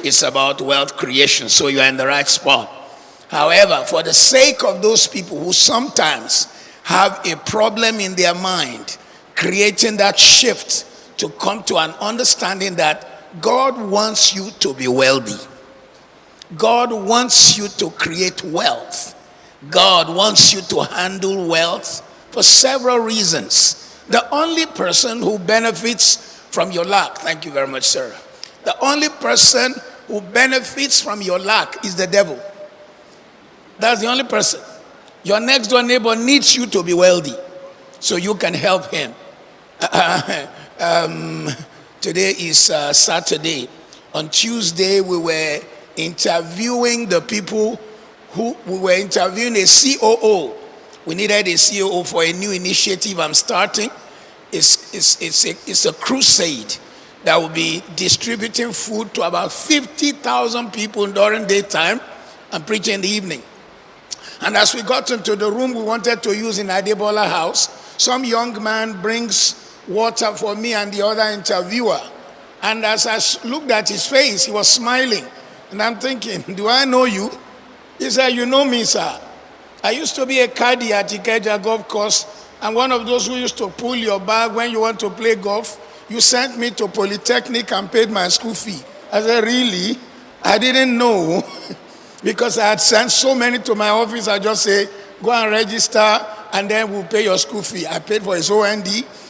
is about wealth creation, so you are in the right spot. However, for the sake of those people who sometimes have a problem in their mind, creating that shift to come to an understanding that God wants you to be wealthy. God wants you to create wealth. God wants you to handle wealth for several reasons. The only person who benefits from your lack, thank you very much, sir. The only person who benefits from your lack is the devil. That's the only person. Your next door neighbor needs you to be wealthy so you can help him. Today is Saturday. On Tuesday, we were interviewing the people we were interviewing a COO. We needed a COO for a new initiative I'm starting. It's a crusade that will be distributing food to about 50,000 people during daytime and preaching in the evening. And as we got into the room we wanted to use in Adebola house, some young man brings water for me and the other interviewer. And as I looked at his face, he was smiling. And I'm thinking, do I know you? He said, you know me, sir. I used to be a caddy at Ikeja golf course, and one of those who used to pull your bag when you want to play golf. You sent me to Polytechnic and paid my school fee. I said, really? I didn't know. Because I had sent so many to my office, I just say, go and register, and then we'll pay your school fee. I paid for his OND,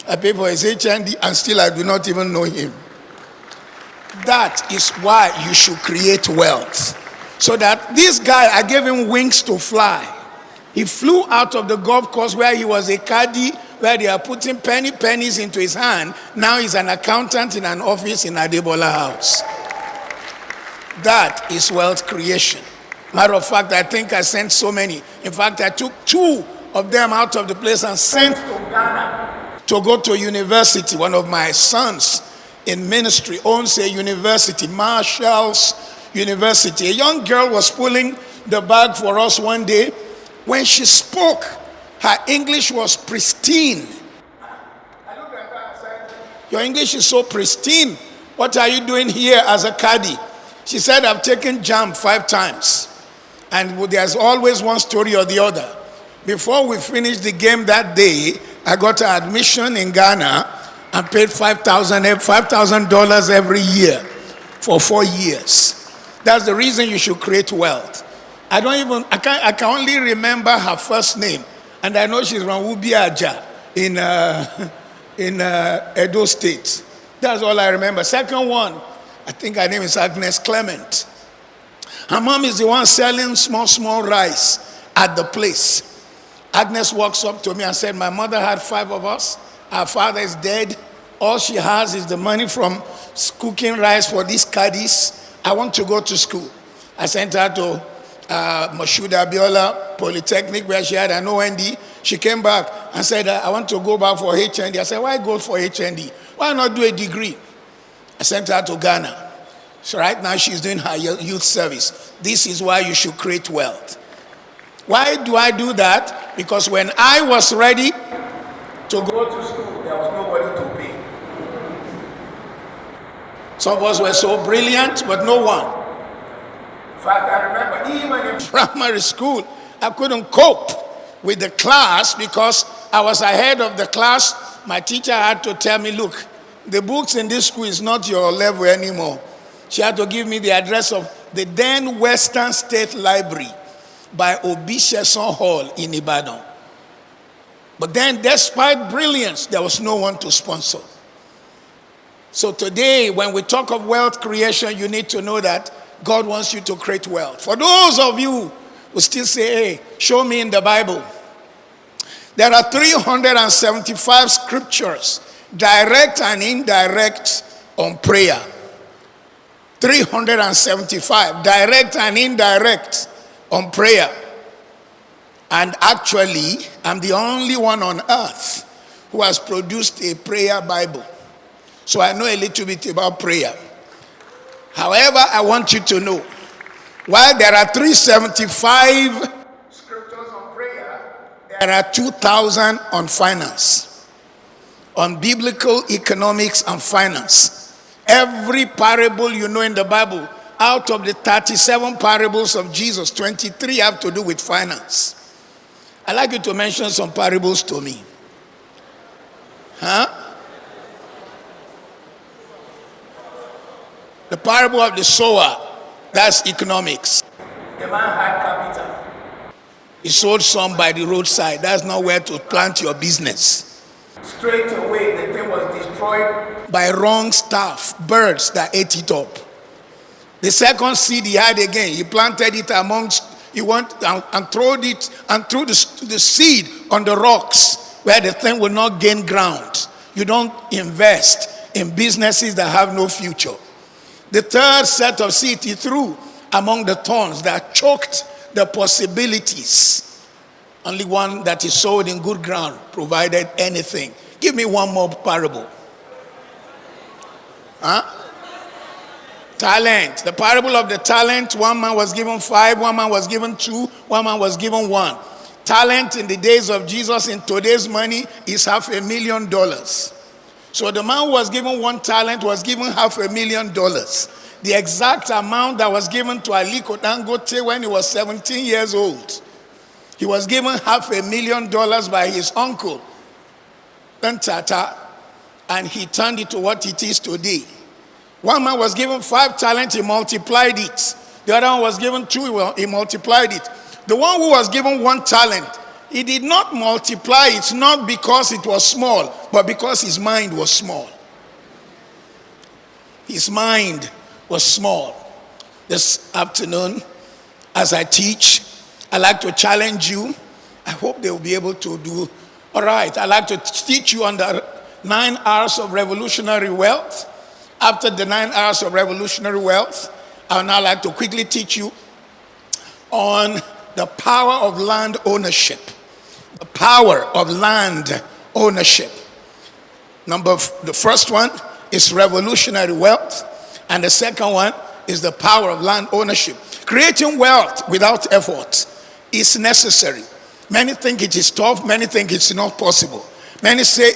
I paid for his HND, and still I do not even know him. That is why you should create wealth. So that this guy, I gave him wings to fly. He flew out of the golf course where he was a caddy, where they are putting pennies into his hand. Now he's an accountant in an office in Adebola house. That is wealth creation. Matter of fact, I think I sent so many. In fact, I took 2 of them out of the place and sent to Ghana to go to university. One of my sons in ministry owns a university, Marshall's University. A young girl was pulling the bag for us one day. When she spoke, her English was pristine. I looked at her and said, your English is so pristine. What are you doing here as a caddy? She said, I've taken JAMB 5 times. And there's always one story or the other. Before we finished the game that day, I got an admission in Ghana and paid $5,000 every year for 4 years. That's the reason you should create wealth. I can only remember her first name, and I know she's from Ubiaja in Edo State. That's all I remember. Second one, I think her name is Agnes Clement. Her mom is the one selling small rice at the place. Agnes walks up to me and said, my mother had 5 of us. Our father is dead. All she has is the money from cooking rice for these caddies. I want to go to school. I sent her to Moshood Abiola Polytechnic where she had an OND. She came back and said, I want to go back for HND. I said, why go for HND? Why not do a degree? I sent her to Ghana. So right now she's doing her youth service. This is why you should create wealth. Why do I do that? Because when I was ready to go to school, there was nobody to pay. Some of us were so brilliant, but no one. In fact, I remember even in primary school, I couldn't cope with the class because I was ahead of the class. My teacher had to tell me, look, the books in this school is not your level anymore. She had to give me the address of the then Western State Library by Obisheson Hall in Ibadan. But then, despite brilliance, there was no one to sponsor. So today, when we talk of wealth creation, you need to know that God wants you to create wealth. For those of you who still say, hey, show me in the Bible. There are 375 scriptures, direct and indirect, on prayer. 375, direct and indirect, on prayer. And actually, I'm the only one on earth who has produced a prayer Bible. So I know a little bit about prayer. However, I want you to know, while there are 375 scriptures on prayer, there are 2,000 on finance, on biblical economics and finance. Every parable you know in the Bible out of the 37 parables of Jesus, 23 have to do with finance. I'd like you to mention some parables to me. The parable of the sower, that's economics. The man had capital. He sold some by the roadside. That's not where to plant your business. Straight away, the thing was destroyed by wrong stuff, birds that ate it up. The second seed he had again, he planted it amongst, he went and threw the seed on the rocks where the thing will not gain ground. You don't invest in businesses that have no future. The third set of seed he threw among the thorns that choked the possibilities. Only one that is sowed in good ground provided anything. Give me one more parable. Talent. The parable of the talent. One man was given 5, one man was given 2, one man was given 1. Talent in the days of Jesus, in today's money, is $500,000. So the man who was given 1 talent was given $500,000. The exact amount that was given to Aliko Dangote when he was 17 years old. He was given $500,000 by his uncle, Tata, and he turned it to what it is today. One man was given 5 talents, he multiplied it. The other one was given 2, he multiplied it. The one who was given 1 talent, he did not multiply it, not because it was small, but because his mind was small. His mind was small. This afternoon, as I teach, I like to challenge you. I hope they will be able to do all right. I like to teach you on the 9 hours of revolutionary wealth. After the 9 hours of revolutionary wealth, I would now like to quickly teach you on the power of land ownership. The power of land ownership. The first one is revolutionary wealth, and the second one is the power of land ownership. Creating wealth without effort is necessary. Many think it is tough, many think it's not possible. Many say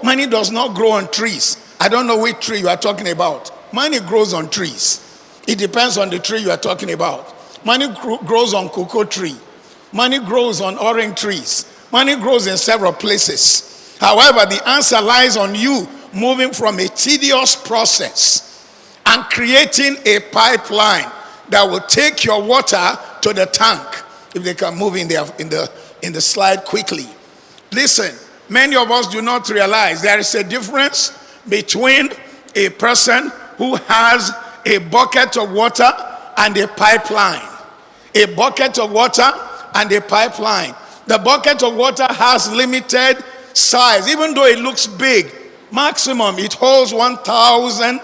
money does not grow on trees. I don't know which tree you are talking about. Money grows on trees. It depends on the tree you are talking about. Money grows on cocoa tree. Money grows on orange trees. Money grows in several places. However, the answer lies on you moving from a tedious process and creating a pipeline that will take your water to the tank. If they can move in the slide quickly. Listen, many of us do not realize there is a difference between a person who has a bucket of water and a pipeline. A bucket of water and a pipeline. The bucket of water has limited size. Even though it looks big, maximum it holds 1,000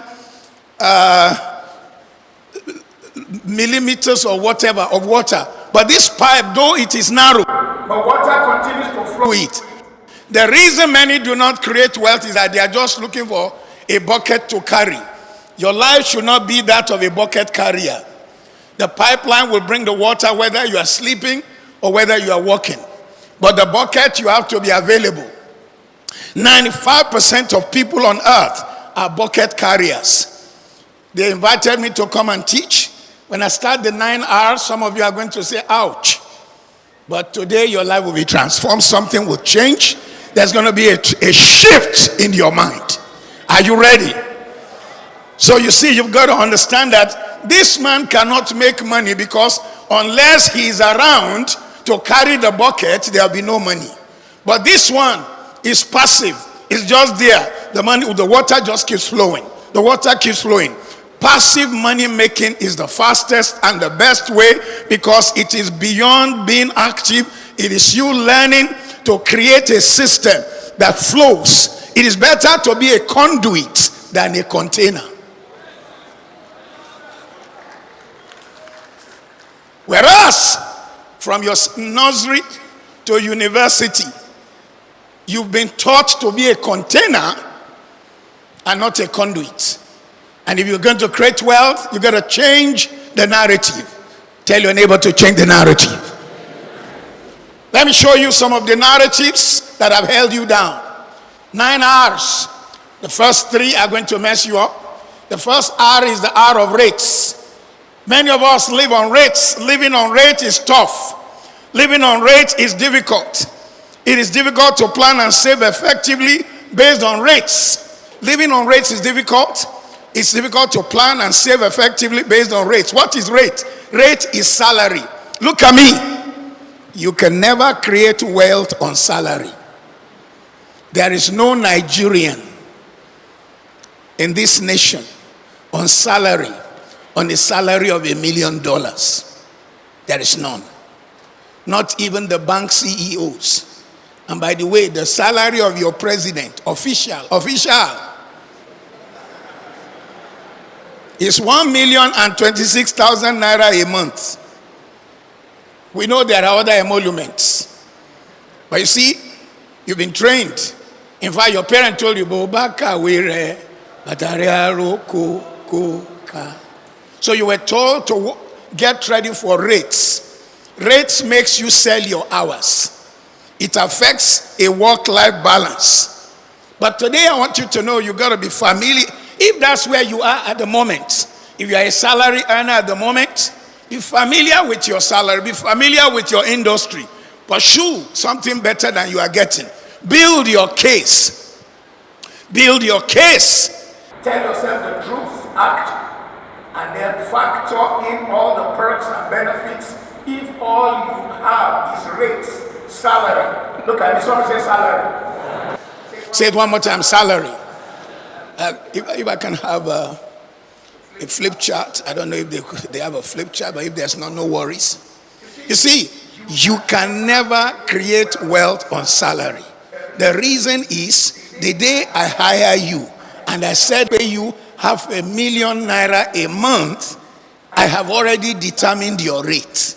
millimeters or whatever of water. But this pipe, though it is narrow, but water continues to flow it. The reason many do not create wealth is that they are just looking for a bucket to carry. Your life should not be that of a bucket carrier. The pipeline will bring the water whether you are sleeping or whether you are walking. But the bucket, you have to be available. 95% of people on earth are bucket carriers. They invited me to come and teach. When I start the 9 hours, some of you are going to say, ouch. But today your life will be transformed. Something will change. There's going to be a shift in your mind. Are you ready? So you see, you've got to understand that this man cannot make money because unless he is around to carry the bucket, there'll be no money. But this one is passive. It's just there. The water just keeps flowing. The water keeps flowing. Passive money making is the fastest and the best way because it is beyond being active. It is you learning to create a system that flows. It is better to be a conduit than a container. Whereas from your nursery to university, you've been taught to be a container and not a conduit. And if you're going to create wealth, you've got to change the narrative. Tell your neighbor to change the narrative. Let me show you some of the narratives that have held you down. 9 hours. The first 3 are going to mess you up. The first R is the R of rates. Many of us live on rates. Living on rate is tough. Living on rate is difficult. It is difficult to plan and save effectively based on rates. Living on rates is difficult. It's difficult to plan and save effectively based on rates. What is rate? Rate is salary. Look at me. You can never create wealth on salary. There is no Nigerian in this nation on the salary of $1 million. There is none. Not even the bank CEOs. And by the way, the salary of your president, official, is 1,026,000 naira a month. We know there are other emoluments. But you see, you've been trained. In fact, your parent told you, so you were told to get ready for rates. Rates makes you sell your hours. It affects a work-life balance. But today I want you to know you got to be familiar. If that's where you are at the moment, if you are a salary earner at the moment, be familiar with your salary, be familiar with your industry. Pursue something better than you are getting. Build your case. Build your case. Tell yourself the truth, act, and then factor in all the perks and benefits. If all you have is rates, salary. Look at me, someone say salary. Say it one more time, salary. If I can have a flip chart, I don't know if they have a flip chart, but if there's no worries. You see, you can never create wealth on salary. The reason is, the day I hire you and I said pay you $500,000 naira a month, I have already determined your rate.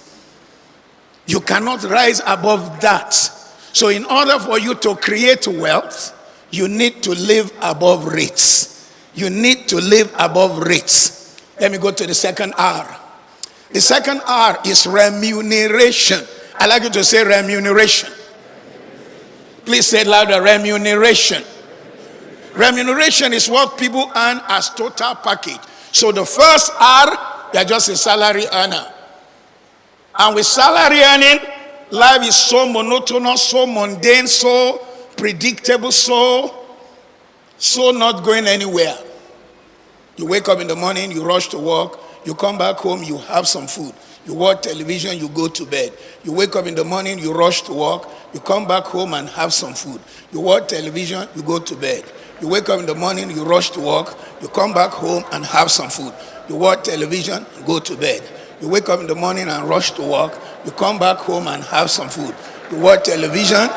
You cannot rise above that. So in order for you to create wealth, you need to live above rates. You need to live above rates. Let me go to the second R. The second R is remuneration. I like you to say remuneration. Please say it louder, remuneration. Remuneration is what people earn as total package. So the first R, you're just a salary earner. And with salary earning, life is so monotonous, so mundane, so predictable, so not going anywhere. You wake up in the morning, you rush to work, you come back home, you have some food. You watch television, you go to bed. You wake up in the morning, you rush to work, you come back home and have some food. You watch television, you go to bed. You wake up in the morning, you rush to work, you come back home and have some food. You watch television, go to bed. You wake up in the morning and rush to work, you come back home and have some food. You watch television.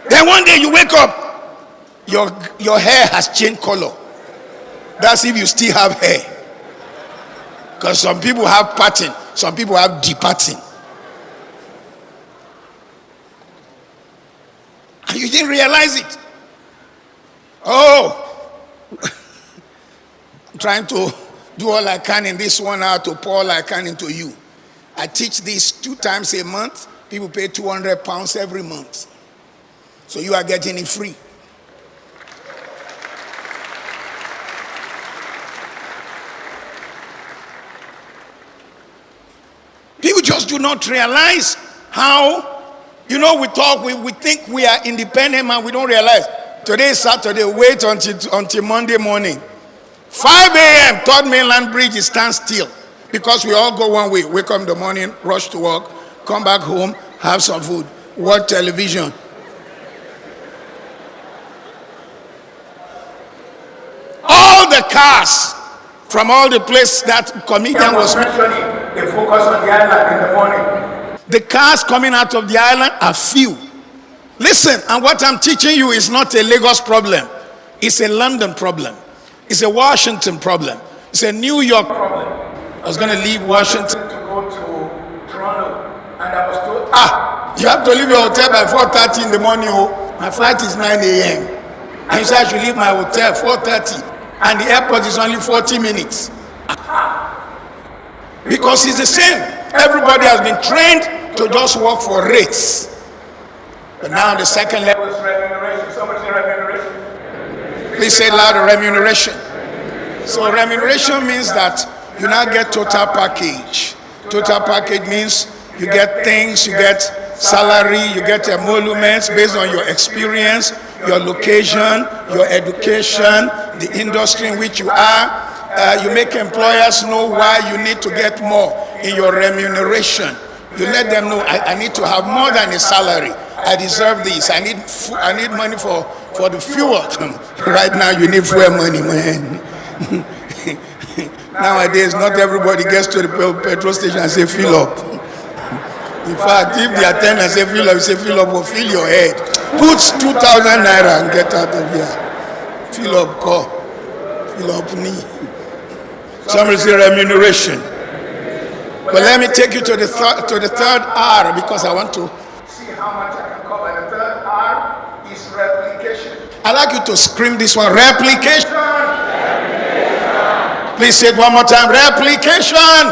Then one day you wake up, your hair has changed color. That's if you still have hair. Because some people have parting, some people have departing. And you didn't realize it. Oh, I'm trying to do all I can in this 1 hour to pour all I can into you. I teach this 2 times a month. People pay £200 every month. So you are getting it free. People just do not realize how, we talk, we think we are independent, man. We don't realize. Today is Saturday, wait until Monday morning. 5 a.m., Third Mainland Bridge is stand still. Because we all go one way. Wake up in the morning, rush to work, come back home, have some food, watch television. All the cars from all the places that comedian was mentioning, they focus on the island in the morning. The cars coming out of the island are few. Listen, and what I'm teaching you is not a Lagos problem. It's a London problem. It's a Washington problem. It's a New York problem. I was going to leave Washington to go to Toronto, and I was told, you have to leave your hotel by 4:30 in the morning. Oh, my flight is 9 a.m. And you said I should leave my hotel 4:30, and the airport is only 40 minutes. Because it's the same. Everybody has been trained to just work for rates. But now the second level is remuneration. Somebody say remuneration. Please say loud, remuneration. So remuneration means that you now get total package. Total package means you get things, you get salary, you get emoluments based on your experience, your location, your education, the industry in which you are. You make employers know why you need to get more in your remuneration. You let them know, I need to have more than a salary. I deserve this. I need money for the fuel. Right now you need fuel money, man. Nowadays, not everybody gets to the petrol station and say, fill up. In fact, if the attendant say, fill up, you say, fill up or fill your head. Put 2,000 naira and get out of here. Fill up, call. Fill up knee. Somebody say remuneration. But let me take you to the third R, because I want to see how much I can cover. The third R is replication. I'd like you to scream this one, replication. Please say it one more time, replication.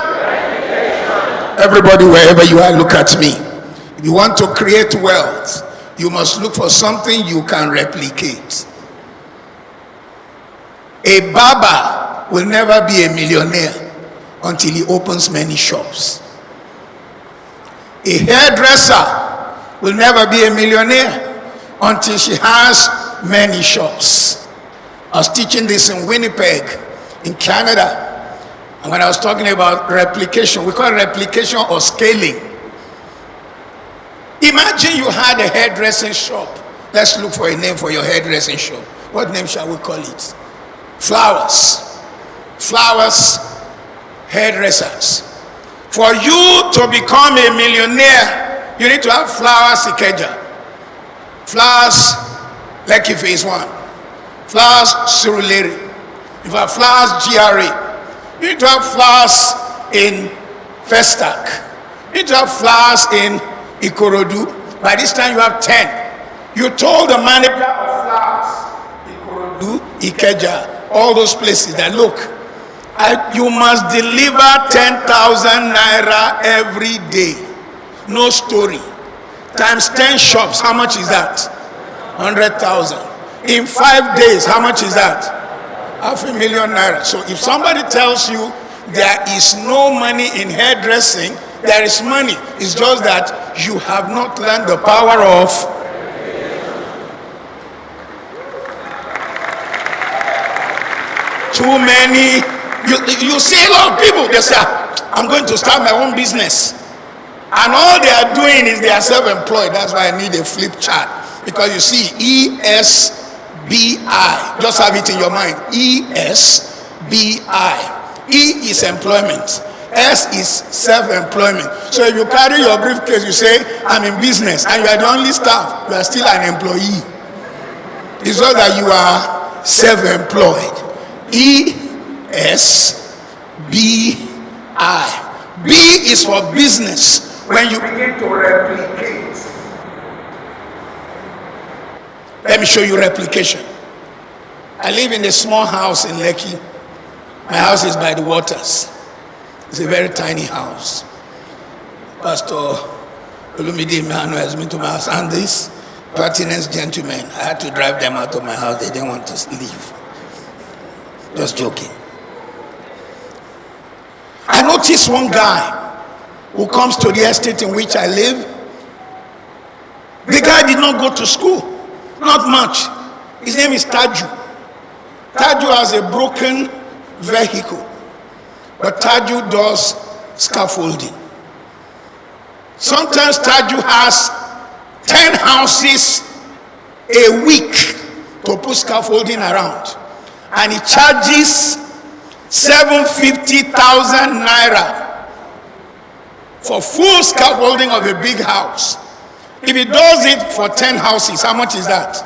Everybody, wherever you are, look at me. If you want to create wealth, you must look for something you can replicate. A barber will never be a millionaire until he opens many shops. A hairdresser will never be a millionaire until she has many shops. I was teaching this in Winnipeg, in Canada, and when I was talking about replication, we call it replication or scaling. Imagine you had a hairdressing shop. Let's look for a name for your hairdressing shop. What name shall we call it? Flowers. Flowers hairdressers. For you to become a millionaire, you need to have flowers Ikeja, flowers Lekki Phase 1, flowers Surulere, you have flowers GRA, you need to have flowers in Festac, you need to have flowers in Ikorodu. By this time you have 10. You told the manager of flowers Ikorodu, Ikeja, all those places that look, you must deliver 10,000 naira every day. No story. Times 10 shops, how much is that? 100,000. In 5 days, how much is that? 500,000 naira. So if somebody tells you there is no money in hairdressing, there is money. It's just that you have not learned the power of. Too many. You see a lot of people, they say, I'm going to start my own business. And all they are doing is they are self-employed. That's why I need a flip chart. Because you see, ESBI. Just have it in your mind. ESBI. E is employment. S is self-employment. So if you carry your briefcase, you say, I'm in business, and you are the only staff, you are still an employee. It's not that you are self-employed. ESBI. B is for business. When you begin to replicate. Let me show you replication. I live in a small house in Lekki. My house is by the waters. It's a very tiny house. Pastor Olumide Emmanuel has been to my house, and these pertinent gentlemen, I had to drive them out of my house. They didn't want to leave. Just joking. I noticed one guy who comes to the estate in which I live. The guy did not go to school, not much. His name is Taju. Taju has a broken vehicle, but Taju does scaffolding. Sometimes Taju has 10 houses a week to put scaffolding around, and he charges 750,000 naira for full scaffolding of a big house. If he does it for 10 houses, how much is that?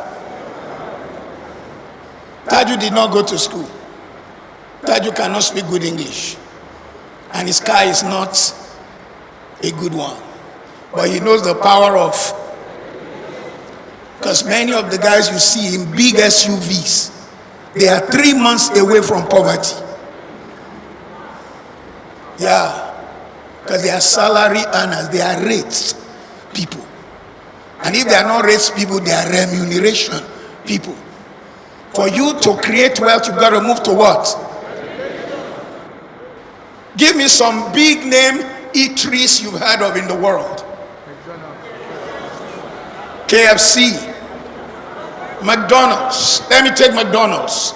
Taju did not go to school. Taju cannot speak good English, and his car is not a good one, but he knows the power of. Because many of the guys you see in big SUVs, they are 3 months away from poverty. Yeah, because they are salary earners, they are rates people. And if they are not rates people, they are remuneration people. For you to create wealth, you've got to move to what? Give me some big name eateries you've heard of in the world. KFC, McDonald's. Let me take McDonald's.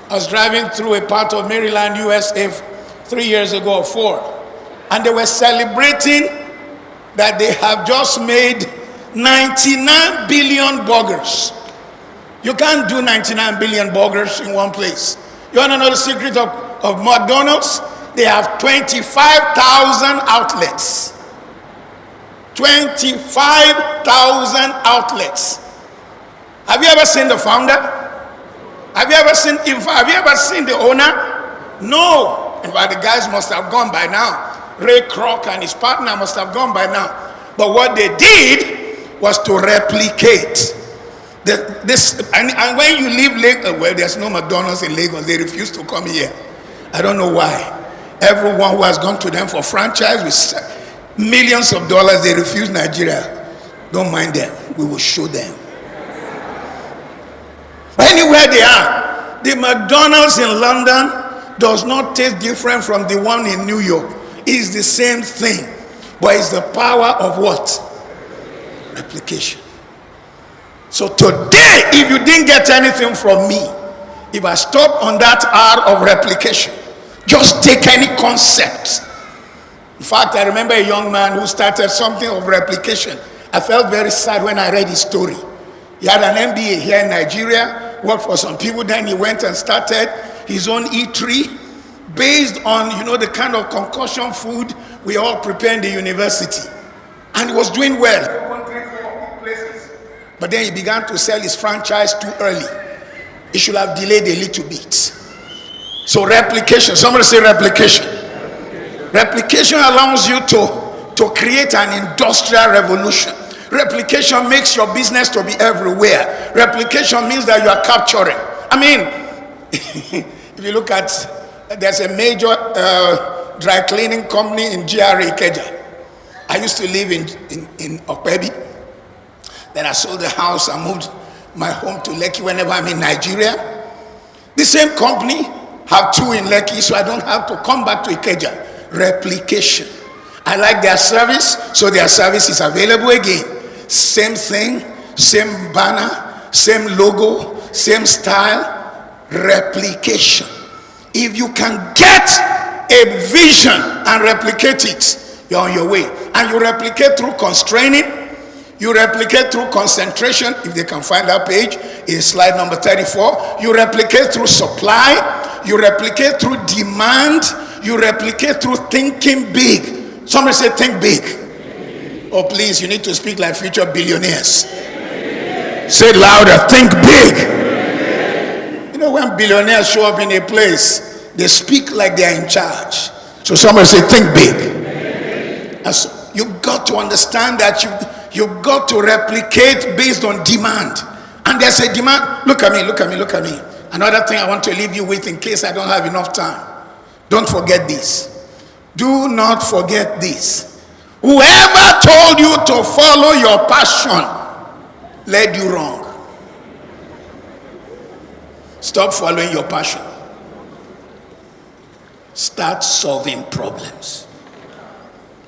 I was driving through a part of Maryland, USA 3 years ago or 4, and they were celebrating that they have just made 99 billion burgers. You can't do 99 billion burgers in one place. You want to know the secret of McDonald's? They have 25,000 outlets. 25,000 outlets. Have you ever seen the founder? Have you ever seen the owner? No. In fact, the guys must have gone by now. Ray Kroc and his partner must have gone by now. But what they did was to replicate and when you leave Lagos, well, there's no McDonald's in Lagos. They refuse to come here. I don't know why. Everyone who has gone to them for franchise with millions of dollars, they refuse Nigeria. Don't mind them. We will show them. Anywhere they are, the McDonald's in London does not taste different from the one in New York. It's the same thing, but it's the power of what? Replication. So today, if you didn't get anything from me, if I stop on that art of replication, just take any concept. In fact, I remember a young man who started something of replication. I felt very sad when I read his story. He had an MBA here in Nigeria, worked for some people, then he went and started his own eatery based on, the kind of concussion food we all prepare in the university. And he was doing well. But then he began to sell his franchise too early. He should have delayed a little bit. So replication, somebody say replication. Replication allows you to create an industrial revolution. Replication makes your business to be everywhere. Replication means that you are capturing. I mean, if you look at, there's a major dry cleaning company in GRA Ikeja. I used to live in Okpebi. Then I sold the house and moved my home to Lekki whenever I'm in Nigeria. The same company have 2 in Lekki, so I don't have to come back to Ikeja. Replication. I like their service, so their service is available again. Same thing, same banner, same logo, same style. Replication. If you can get a vision and replicate it, you're on your way. And you replicate through constraining. You replicate through concentration. If they can find that page, is slide number 34. You replicate through supply. You replicate through demand. You replicate through thinking big. Somebody say think big. Oh, please, you need to speak like future billionaires. Say it louder, think big. When billionaires show up in a place, they speak like they are in charge. So somebody say think big. And so you've got to understand that you've got to replicate based on demand. And there's a demand. Look at me. Another thing I want to leave you with in case I don't have enough time. Don't forget this. Do not forget this. Whoever told you to follow your passion led you wrong. Stop following your passion. Start solving problems.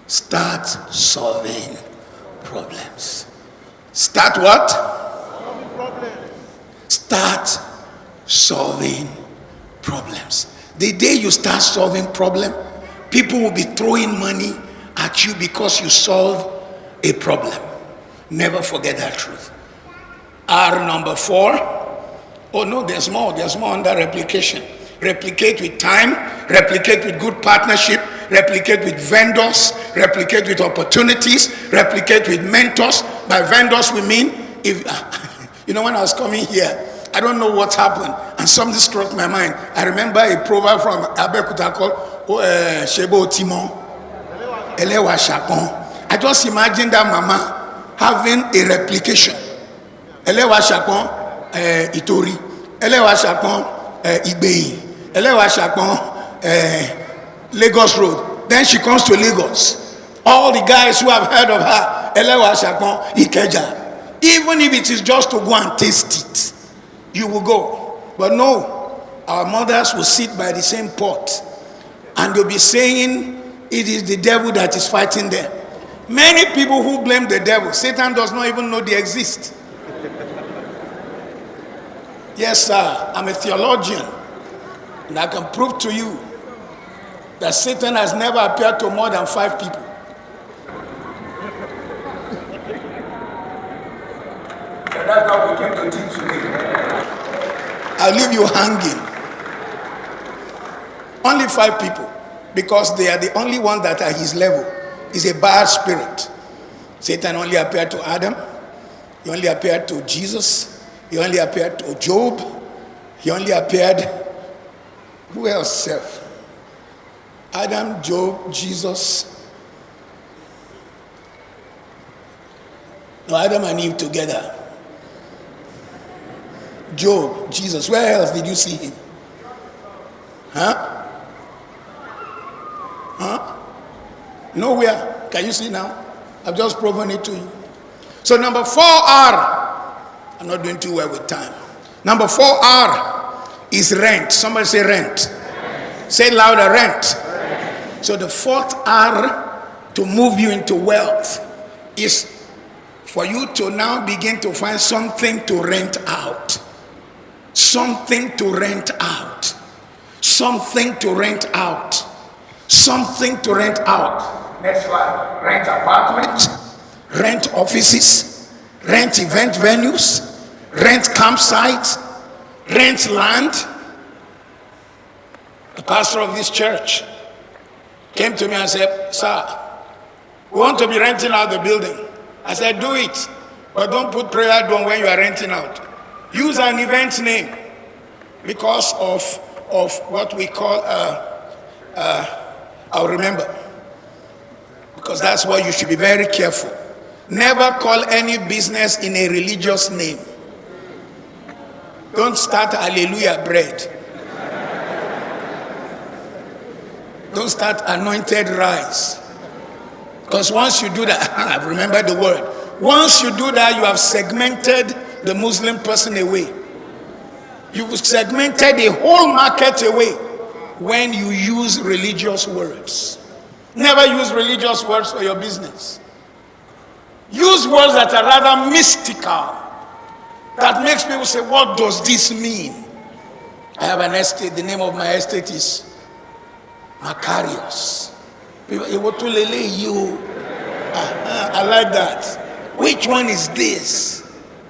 Start solving problems. Start what? Solving problems. Start solving problems. The day you start solving problems, people will be throwing money at you because you solve a problem. Never forget that truth. R number 4. Oh no, there's more under replication. Replicate with time, replicate with good partnership, replicate with vendors, replicate with opportunities, replicate with mentors. By vendors we mean, if when I was coming here, I don't know what happened, and something struck my mind. I remember a proverb from Abeokuta called Shebo Timon, Elewa Shakon. I just imagine that mama having a replication. Elewa Shakon, Itori, Elewa Shakon, Igbeyi, Elewa Shakon, Lagos Road. Then she comes to Lagos. All the guys who have heard of her, Elewa Shakon, Ikeja. Even if it is just to go and taste it, you will go. But no, our mothers will sit by the same pot and they'll be saying it is the devil that is fighting them. Many people who blame the devil, Satan does not even know they exist. Yes, sir, I'm a theologian, and I can prove to you that Satan has never appeared to more than 5 people. So that's what we came to teach today. I'll leave you hanging. Only 5 people, because they are the only ones that are his level. He's a bad spirit. Satan only appeared to Adam. He only appeared to Jesus. He only appeared to Job. He only appeared, who else? Adam, Job, Jesus. No, Adam and Eve together. Job, Jesus. Where else did you see him? Huh? Nowhere. Can you see now? I've just proven it to you. So number 4R. I'm not doing too well with time. Number 4R is rent. Somebody say rent. Say it louder, rent. So the 4th R to move you into wealth is for you to now begin to find something to rent out. Something to rent out. Something to rent out. Something to rent out. Next slide. Rent apartments, rent offices, rent event venues, rent campsites, rent land. The pastor of this church came to me and said, "Sir, we want to be renting out the building." I said, "Do it, but don't put prayer dome when you are renting out. Use an event name, because of what we call I'll remember, because that's why you should be very careful. Never call any business in a religious name. Don't start Hallelujah Bread. Don't start Anointed Rice. Because once you do that, remember the word. Once you do that, you have segmented the Muslim person away. You've segmented the whole market away when you use religious words. Never use religious words for your business. Use words that are rather mystical, that makes people say, what does this mean? I have an estate. The name of my estate is Macarius. I like that. Which one is this?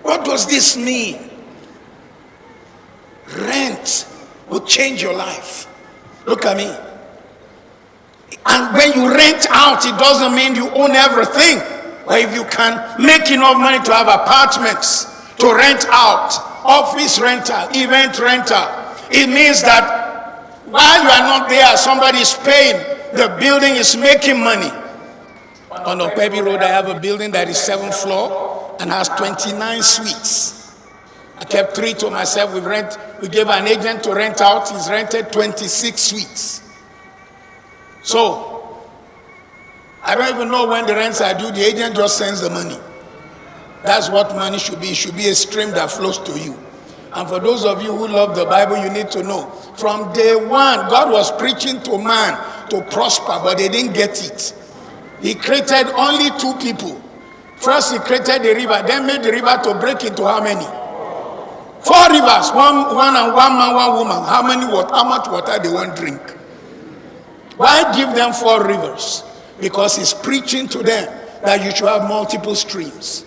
What does this mean? Rent will change your life. Look at me. And when you rent out, it doesn't mean you own everything. But if you can make enough money to have apartments to rent out, office rental, event rental, it means that while you are not there, somebody is paying. The building is making money. On Opebi Road, I have a building that is 7th floor and has 29 suites. I kept 3 to myself. We gave an agent to rent out. He's rented 26 suites. So I don't even know when the rents are due. The agent just sends the money. That's what money should be. It should be a stream that flows to you. And for those of you who love the Bible, you need to know, from day one, God was preaching to man to prosper, but they didn't get it. He created only 2 people. First, he created the river, then made the river to break into how many? 4 rivers, one man, one woman. How much water they want to drink? Why give them 4 rivers? Because he's preaching to them that you should have multiple streams.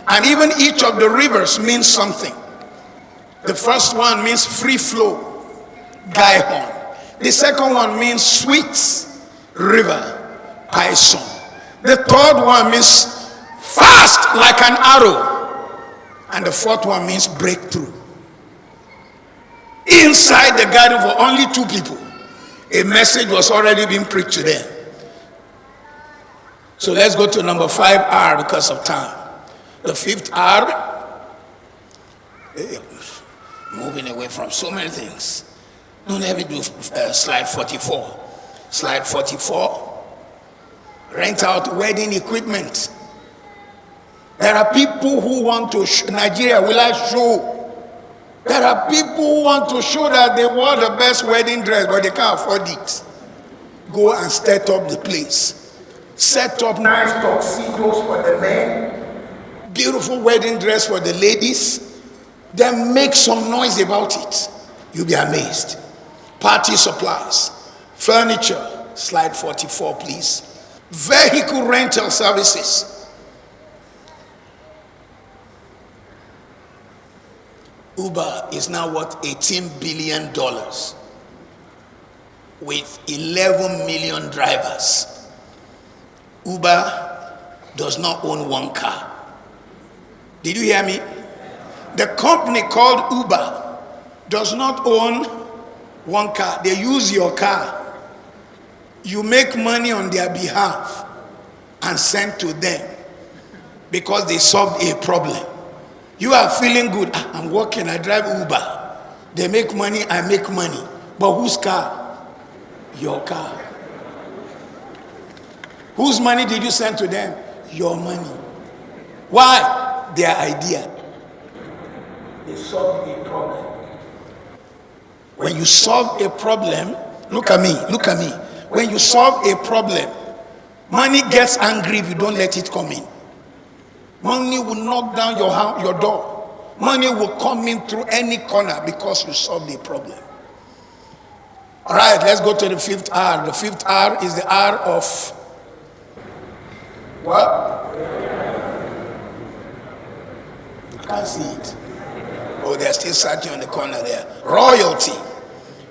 And even each of the rivers means something. The first one means free flow, Gihon. The second one means sweet river, Pison. The third one means fast like an arrow. And the 4th one means breakthrough. Inside the garden for only 2 people, a message was already being preached to them. So let's go to number 5R because of time. The 5th R, moving away from so many things. Don't let me do slide 44. Slide 44. Rent out wedding equipment. There are people who want to Nigeria, will I show? There are people who want to show that they wore the best wedding dress, but they can't afford it. Go and set up the place. Set up nice tuxedos for the men, beautiful wedding dress for the ladies. Then make some noise about it. You'll be amazed. Party supplies, furniture, slide 44 please. Vehicle rental services. Uber is now worth $18 billion with 11 million drivers. Uber does not own one car. Did you hear me? The company called Uber does not own one car. They use your car. You make money on their behalf and send to them because they solved a problem. You are feeling good. I'm working, I drive Uber. They make money, I make money. But whose car? Your car. Whose money did you send to them? Your money. Why? Their idea. They solved a problem. When you solve a problem, look at me. When you solve a problem, money gets angry if you don't let it come in. Money will knock down your door. Money will come in through any corner because you solved the problem. All right, let's go to the fifth R. The fifth R is the R of what? I can't see it. Oh, they're still sitting on the corner there. Royalty.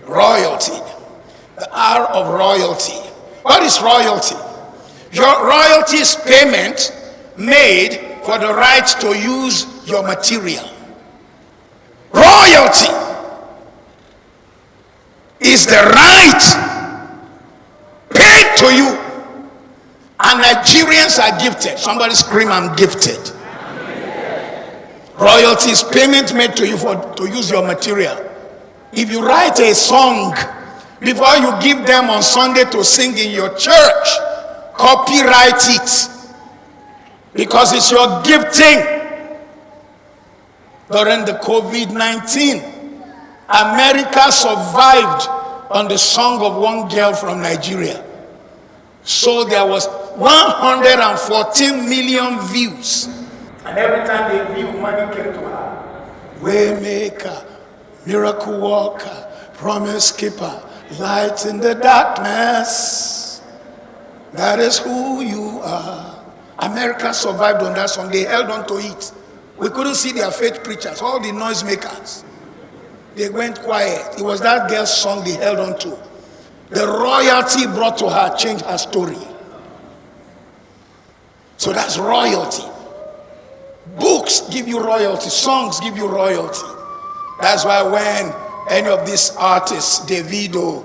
Royalty. The R of royalty. What is royalty? Your royalty is payment made for the right to use your material. Royalty is the right paid to you. And Nigerians are gifted. Somebody scream, I'm gifted. Royalty is payment made to you to use your material. If you write a song, before you give them on Sunday to sing in your church, copyright it. Because it's your gifting. During the COVID-19, America survived on the song of one girl from Nigeria. So there was 114 million views. And every time they view, money came to her. Waymaker, miracle worker, promise keeper, light in the darkness. That is who you are. America survived on that song. They held on to it. We couldn't see their faith preachers, all the noisemakers. They went quiet. It was that girl's song they held on to. The royalty brought to her changed her story. So that's royalty. Books give you royalty. Songs give you royalty. That's why when any of these artists, Davido,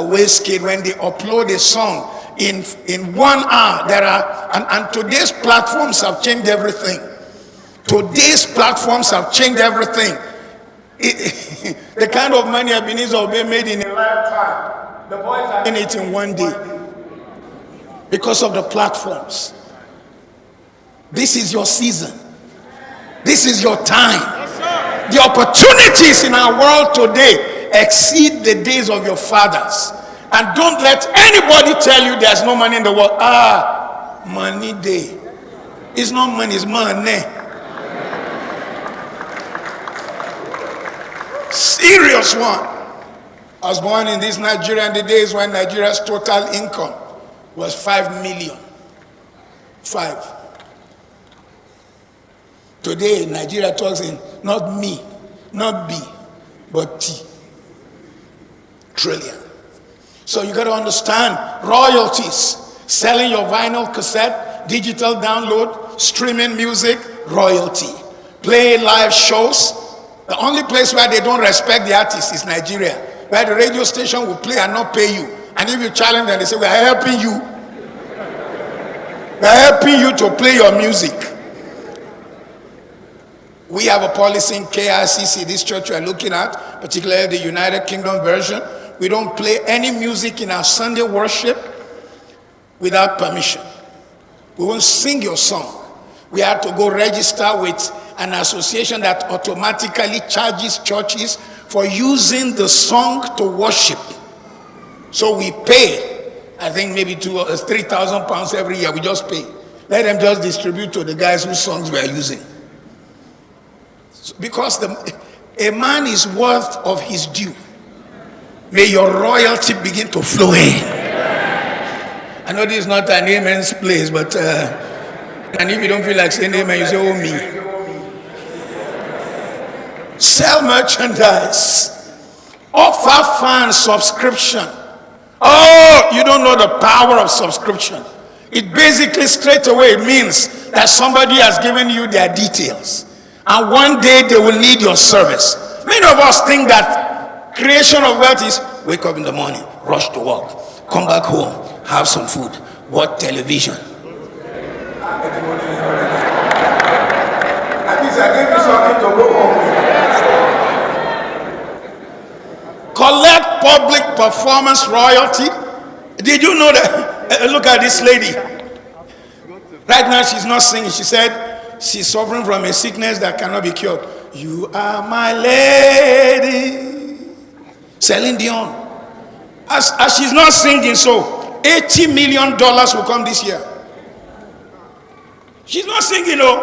Wizkid, when they upload a song, in 1 hour, there are, and today's platforms have changed everything. Today's platforms have changed everything. The kind of money Ebenezer Obey made in a lifetime, the boys are in it in 1 day. Because of the platforms. This is your season. This is your time. The opportunities in our world today exceed the days of your fathers. And don't let anybody tell you there's no money in the world. Money day. It's not money, it's money. Serious one. I was born in this Nigeria in the days when Nigeria's total income was 5 million. 5. Today, Nigeria talks in not me, not B, but T. Trillion. So you got to understand royalties. Selling your vinyl cassette, digital download, streaming music, royalty. Playing live shows. The only place where they don't respect the artist is Nigeria, where the radio station will play and not pay you. And if you challenge them, they say, we're helping you. We're helping you to play your music. We have a policy in KICC, this church we're looking at, particularly the United Kingdom version. We don't play any music in our Sunday worship without permission. We won't sing your song. We have to go register with an association that automatically charges churches for using the song to worship. So we pay, I think maybe 2,000 or 3,000 pounds every year. We just pay. Let them just distribute to the guys whose songs we are using. Because a man is worth of his due. May your royalty begin to flow in. I know this is not an amen's place, but and if you don't feel like saying amen, you say, oh me. Sell merchandise. Offer fan subscription. Oh, you don't know the power of subscription. It basically straight away means that somebody has given you their details. And one day they will need your service. Many of us think that creation of wealth is wake up in the morning, rush to work, come back home, have some food, watch television. At least I gave you something to go home with. Collect public performance royalty. Did you know that? Look at this lady. Right now she's not singing. She said she's suffering from a sickness that cannot be cured. You are my lady. Celine Dion. As she's not singing, so $80 million will come this year. She's not singing, no.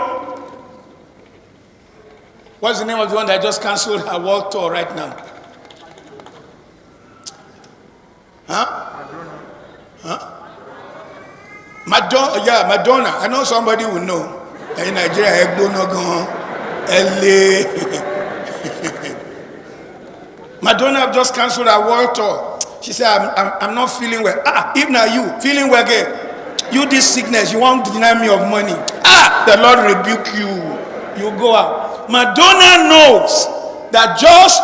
What's the name of the one that just cancelled her world tour right now? Madonna. Yeah, Madonna. I know somebody will know. In Nigeria, LA. Madonna have just cancelled her world tour. She said, I'm not feeling well. If not you, feeling well again. You this sickness, you won't deny me of money. The Lord rebuke you. You go out. Madonna knows that just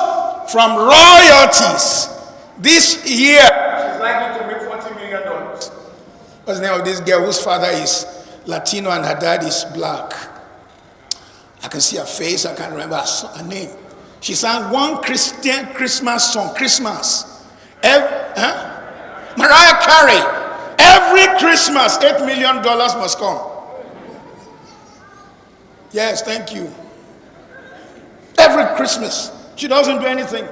from royalties this year, she's likely to make $40 million. What's the name of this girl whose father is Latino and her dad is black? I can see her face, I can't remember her name. She sang one Christian Christmas song, Christmas. Mariah Carey. Every Christmas, $8 million must come. Yes, thank you. Every Christmas. She doesn't do anything.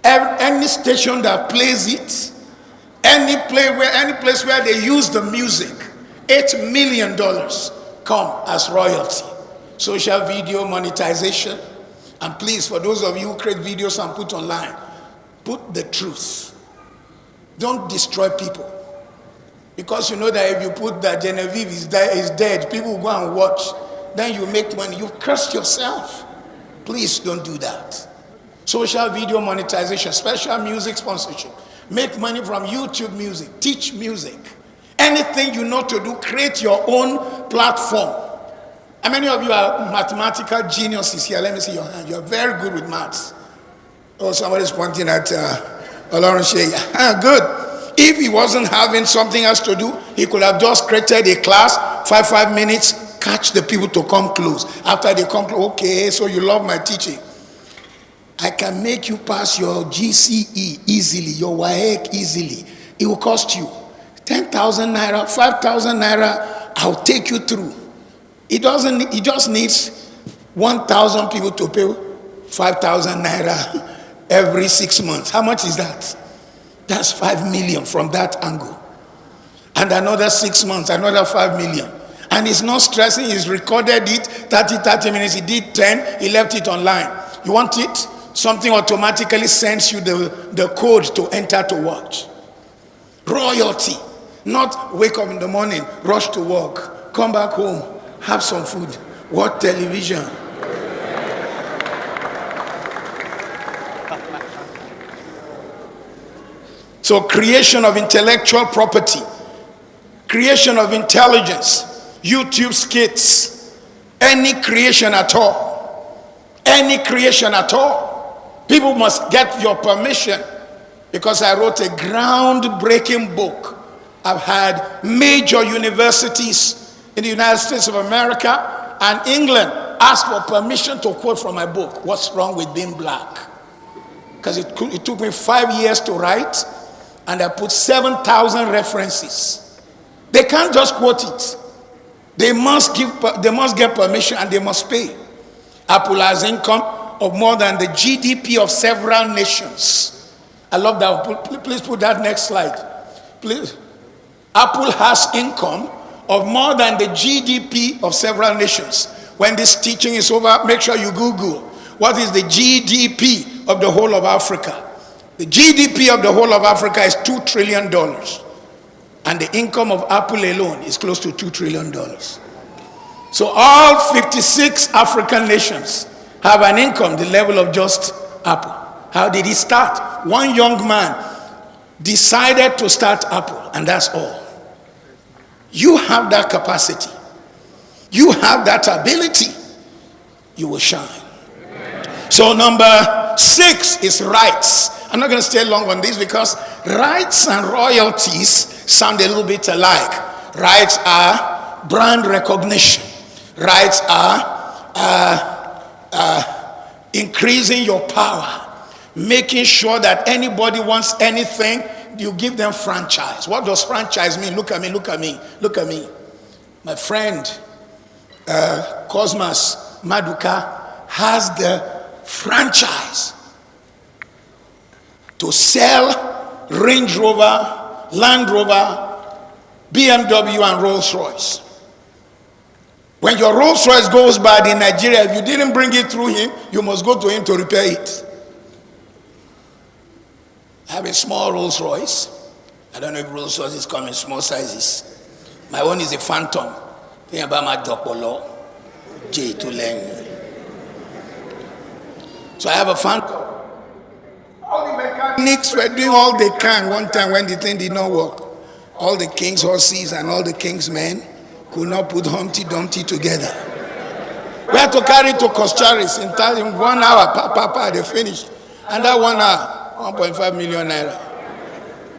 Any station that plays it, any place where they use the music, $8 million come as royalty. Social video monetization. And please, for those of you who create videos and put online, put the truth. Don't destroy people. Because you know that if you put that Genevieve is dead, people will go and watch. Then you make money. You've cursed yourself. Please don't do that. Social video monetization, special music sponsorship. Make money from YouTube music. Teach music. Anything you know to do, create your own platform. How many of you are mathematical geniuses here? Let me see your hand. You are very good with maths. Oh, somebody's pointing at Olorun Shey. Good. If he wasn't having something else to do, he could have just created a class, 5 minutes, catch the people to come close. After they come close, okay, so you love my teaching. I can make you pass your GCE easily, your WAEC easily. It will cost you 10,000 naira, 5,000 naira. I'll take you through. It just needs 1,000 people to pay 5,000 naira every 6 months. How much is that? That's 5 million from that angle. And another 6 months, another 5 million. And he's not stressing, he's recorded it 30 minutes. He did 10, he left it online. You want it? Something automatically sends you the code to enter to watch. Royalty. Not wake up in the morning, rush to work, come back home, have some food, watch television. So creation of intellectual property, creation of intelligence, YouTube skits, any creation at all. Any creation at all. People must get your permission, because I wrote a groundbreaking book. I've had major universities in the United States of America and England ask for permission to quote from my book, What's Wrong with Being Black? Because it took me 5 years to write, and I put 7,000 references. They can't just quote it. They must get permission and they must pay. Apple has income of more than the GDP of several nations. I love that. Please put that next slide. Please. Apple has income of more than the GDP of several nations. When this teaching is over, make sure you Google what is the GDP of the whole of Africa. The GDP of the whole of Africa is $2 trillion. And the income of Apple alone is close to $2 trillion. So all 56 African nations have an income the level of just Apple. How did he start? One young man decided to start Apple, and that's all. You have that capacity. You have that ability. You will shine. So number 6 is rights. I'm not going to stay long on this because rights and royalties sound a little bit alike. Rights are brand recognition. Rights are increasing your power, making sure that anybody wants anything, you give them franchise. What does franchise mean? Look at me, look at me, look at me. My friend Cosmas Maduka has the franchise to sell Range Rover, Land Rover, BMW and Rolls Royce. When your Rolls Royce goes bad in Nigeria, if you didn't bring it through him, you must go to him to repair it. I have a small Rolls Royce. I don't know if Rolls Royce is coming in small sizes. My own is a Phantom. Think about my Dokolo, J to learn. So I have a Phantom. All the mechanics were doing all they can one time when the thing did not work. All the king's horses and all the king's men could not put Humpty Dumpty together. We had to carry it to Costaris in 1 hour. They finished. And that 1 hour, 1.5 million naira.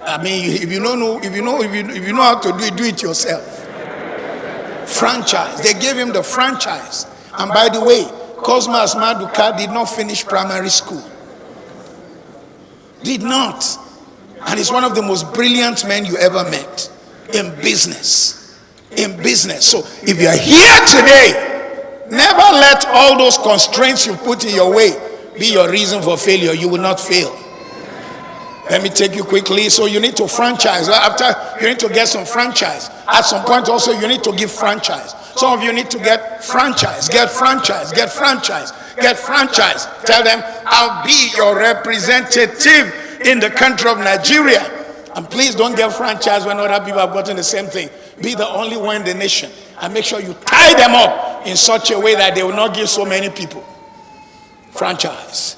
I mean, if you know how to do it yourself. Franchise. They gave him the franchise. And by the way, Cosmas Maduka did not finish primary school. Did not. And he's one of the most brilliant men you ever met in business. In business. So if you're here today, never let all those constraints you put in your way be your reason for failure. You will not fail. Let me take you quickly. So you need to franchise. After, you need to get some franchise. At some point also, you need to give franchise. Some of you need to get franchise. Get franchise. Get franchise. Get franchise. Tell them, I'll be your representative in the country of Nigeria. And please don't get franchise when other people have gotten the same thing. Be the only one in the nation. And make sure you tie them up in such a way that they will not give so many people. Franchise.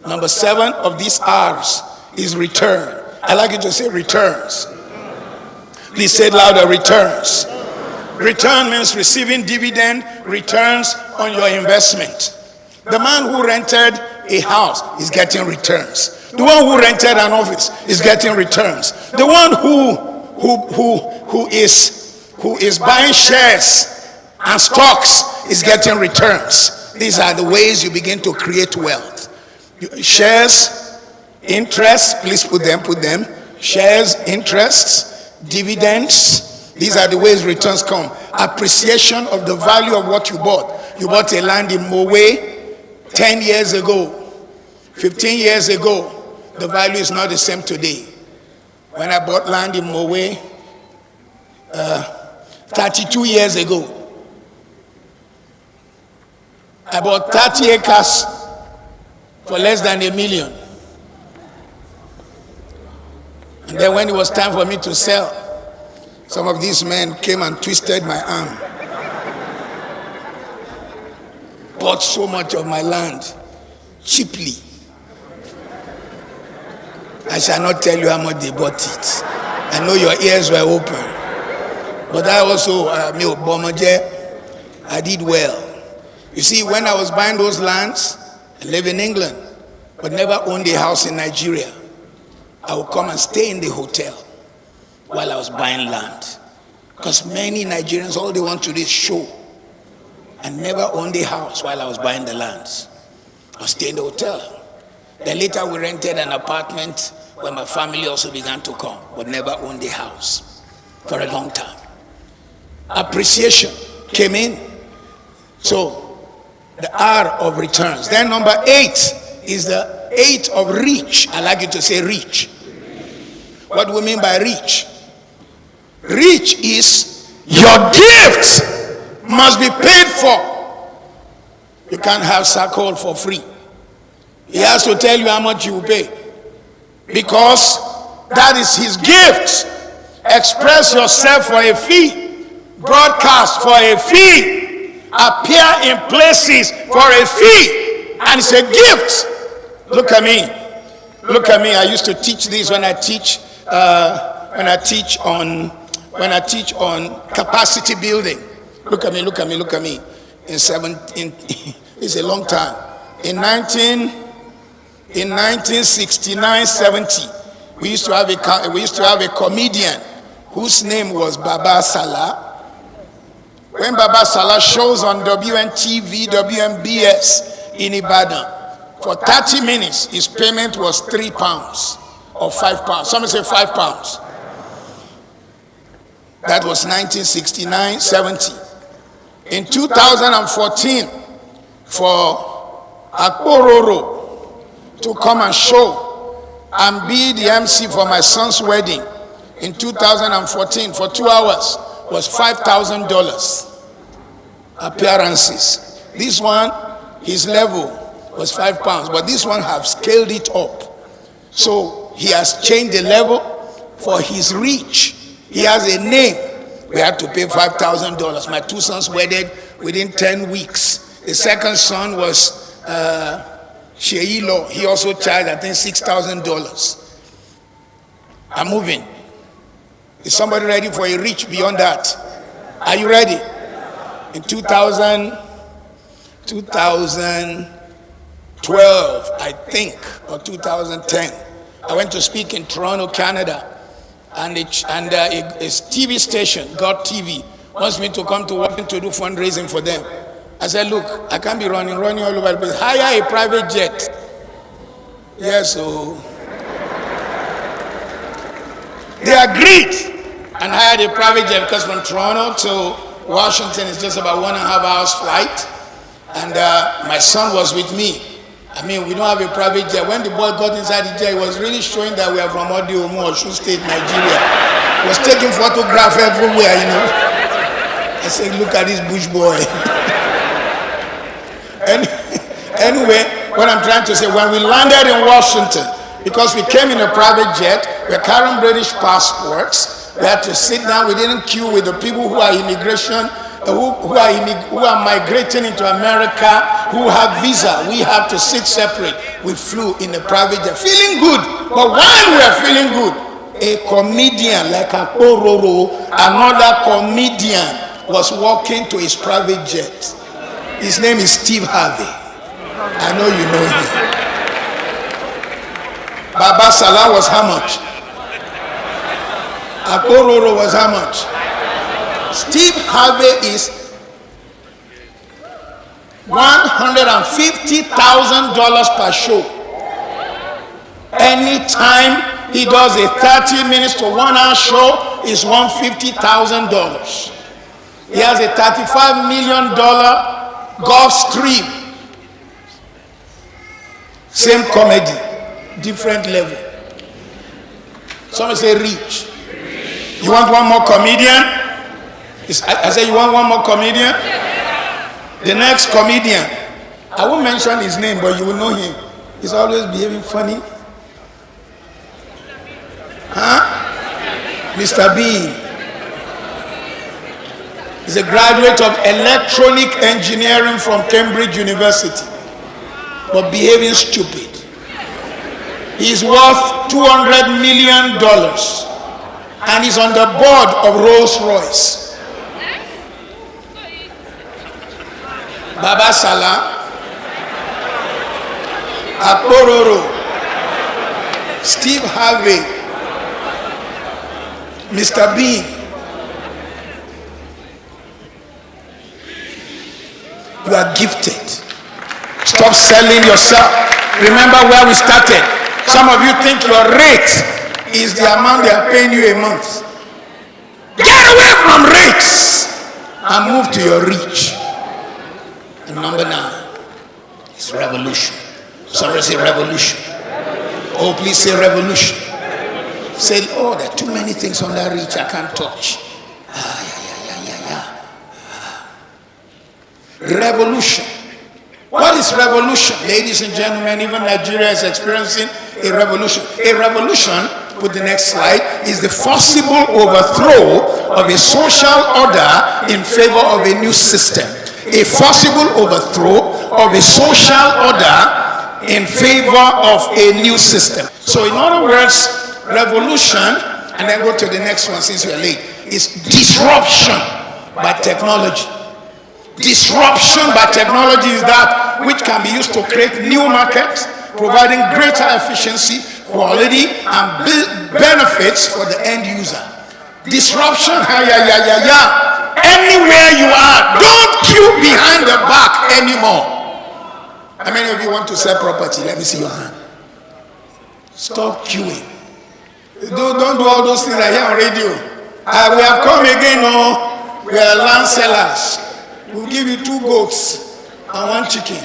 Number 7 of these R's is return. I like you to say returns. Please say it louder, returns. Return means receiving dividend returns on your investment. The man who rented a house is getting returns. The one who rented an office is getting returns. The one who is buying shares and stocks is getting returns. These are the ways you begin to create wealth. Shares, interest, please put them. Shares, interests, dividends. These are the ways returns come. Appreciation of the value of what you bought. You bought a land in Mowe 10 years ago, 15 years ago. The value is not the same today. When I bought land in Mowe 32 years ago, I bought 30 acres for less than $1 million. And then when it was time for me to sell, some of these men came and twisted my arm. Bought so much of my land cheaply. I shall not tell you how much they bought it. I know your ears were open. But I also, I did well. You see, when I was buying those lands, I live in England, but never owned a house in Nigeria. I would come and stay in the hotel while I was buying land. Because many Nigerians, all they want to do is show. And never owned a house while I was buying the lands. I would stay in the hotel. Then later we rented an apartment where my family also began to come, but never owned a house for a long time. Appreciation. came in. So the R of returns. Then number 8 is the 8 of reach. I like you to say reach. What do we mean by reach? Reach is your gift must be paid for. You can't have circle for free. He has to tell you how much you will pay, because that is his gift. Express yourself for a fee, broadcast for a fee, appear in places for a fee, and it's a gift. Look at me. Look at me. I used to teach this when I teach on capacity building. Look at me. Look at me. Look at me. It's a long time. In 1969-70, we used to have a comedian whose name was Baba Salah. When Baba Salah shows on WNTV, WMBS in Ibadan, for 30 minutes, his payment was £3 or £5. Some say £5. That was 1969-70. In 2014, for Akpororo to come and show and be the MC for my son's wedding in 2014 for 2 hours was $5,000 appearances. This one, his level was £5, but this one have scaled it up. So he has changed the level for his reach. He has a name. We had to pay $5,000. My 2 sons wedded within 10 weeks. The second son was Sheilo. He also charged, I think, $6,000. I'm moving. Is somebody ready for a reach beyond that? Are you ready? In 2012, I think, or 2010, I went to speak in Toronto, Canada. And a TV station, God TV, wants me to come to Washington to do fundraising for them. I said, look, I can't be running all over the place. Hire a private jet. Yes, so they agreed and hired a private jet, because from Toronto to Washington is just about 1.5 hours flight. And my son was with me. I mean, we don't have a private jet. When the boy got inside the jet, it was really showing that we are from Odiomu, Osun State, Nigeria. He was taking photographs everywhere, you know. I said, look at this bush boy. And anyway, what I'm trying to say, when we landed in Washington, because we came in a private jet, we are carrying British passports, we had to sit down. We didn't queue with the people who are immigration, who are migrating into America, who have visa. We have to sit separate. We flew in a private jet, feeling good. But while we are feeling good, a comedian like Akpororo, another comedian, was walking to his private jet. His name is Steve Harvey. I know you know him. Baba Salah was how much? Akpororo was how much? Steve Harvey is $150,000 per show. Anytime he does a 30 minutes to 1 hour show, is $150,000. He has a $35 million Gulf Stream. Same comedy, different level. Some say reach. You want one more comedian? I say, you want one more comedian? The next comedian, I won't mention his name, but you will know him. He's always behaving funny. Huh? Mr. Bean. He's a graduate of electronic engineering from Cambridge University, but behaving stupid. He's worth $200 million and he's on the board of Rolls-Royce. Baba Salah, Akpororo, Steve Harvey, Mr. Bean. You are gifted. Stop selling yourself. Remember where we started. Some of you think your rate is the amount they are paying you a month. Get away from rates and move to your reach. And number 9 is revolution. Somebody say revolution. Oh, please say revolution. Say, oh, there are too many things on that reach I can't touch. Revolution. What is revolution? Ladies and gentlemen, even Nigeria is experiencing a revolution. A revolution, put the next slide, is the forcible overthrow of a social order in favor of a new system. A forcible overthrow of a social order in favor of a new system. So in other words, revolution, and then go to the next one since we're late, is disruption by technology. Disruption by technology is that which can be used to create new markets, providing greater efficiency, quality, and benefits for the end user. Disruption, anywhere you are, don't queue behind the back anymore. How many of you want to sell property? Let me see your hand. Stop queuing. Don't do all those things I hear on radio. We have come again, no, we are land sellers. We'll give you 2 goats and 1 chicken.